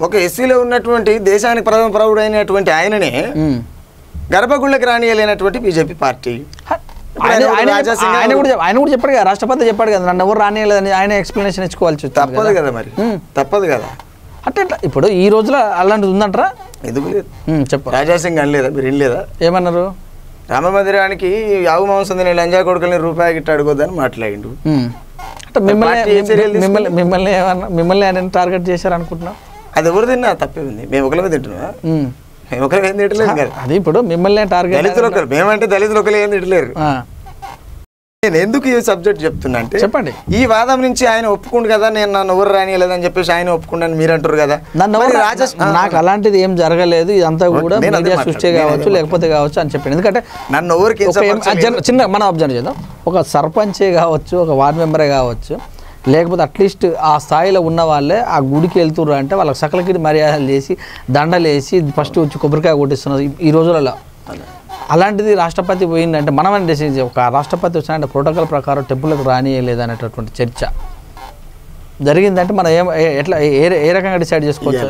ఒక ఎస్సీలో ఉన్నటువంటి దేశానికి ప్రథమ ప్రౌఢుడైనటువంటి ఆయననే గర్భగుళ్ళకి రానియలేనటువంటి బీజేపీ పార్టీ. ఆయన కూడా చెప్పాడు కదా, రాష్ట్రపతి చెప్పాడు కదా, నన్ను ఎవరు రానియలేదని ఆయన ఎక్స్ప్లెనేషన్ ఇచ్చుకోవాల్సి తప్పదు కదా, మరి తప్పదు కదా. అంటే ఇప్పుడు ఈ రోజులో అలాంటిది ఉందంటారా? ఎందుకు లేదు, చెప్పు. రాజాసింగ్ అనలేదా, మీరు వినలేదా? ఏమన్నారు? రామ మందిరానికి యావు మాంసం తినే లంజా కొడుకుని రూపాయి గిట్ట అడగొద్దని మాట్లాడిండు. అంటే మిమ్మల్ని ఆయన టార్గెట్ చేశారు అనుకుంటున్నా. అది ఎవరు తిన్నా తప్పే ఉంది, మేము ఒకరిమే తింటున్నా, మేము ఒకరిమే తింటలేదు కదా. అది ఇప్పుడు మిమ్మల్ని టార్గెట్, దళితులు ఒకరు, మేమంటే దళితులు ఒకరు ఏం తింటలేరు. నేను ఎందుకు ఈ సబ్జెక్ట్ చెప్తున్నా అంటే, చెప్పండి, ఈ వాదం నుంచి ఆయన ఒప్పుకుండు కదా, నేను నన్ను ఎవరు రానియలేదని చెప్పేసి ఆయన ఒప్పుకుంటాను మీరు అంటారు కదా. నాకు అలాంటిది ఏం జరగలేదు, ఇదంతా కూడా మీడియా సృష్టి కావచ్చు లేకపోతే కావచ్చు అని చెప్పాను. ఎందుకంటే నన్ను ఎవరికి చిన్న మనం అబ్జర్వ్ చేద్దాం, ఒక సర్పంచే కావచ్చు, ఒక వార్డు మెంబరే కావచ్చు, లేకపోతే అట్లీస్ట్ ఆ స్థాయిలో ఉన్న వాళ్ళే ఆ గుడికి వెళ్తుర్రు అంటే వాళ్ళకి సకలకి మర్యాదలు చేసి దండలేసి ఫస్ట్ వచ్చి కొబ్బరికాయ కొట్టిస్తున్నారు ఈ రోజులలో. అలాంటిది రాష్ట్రపతి పోయిందంటే మనం ఒక రాష్ట్రపతి వచ్చినంటే ప్రోటోకాల్ ప్రకారం టెంపుల్కి రానియలేదు అనేటటువంటి చర్చ జరిగిందంటే మనం ఎట్లా ఏ రకంగా డిసైడ్ చేసుకోవచ్చు?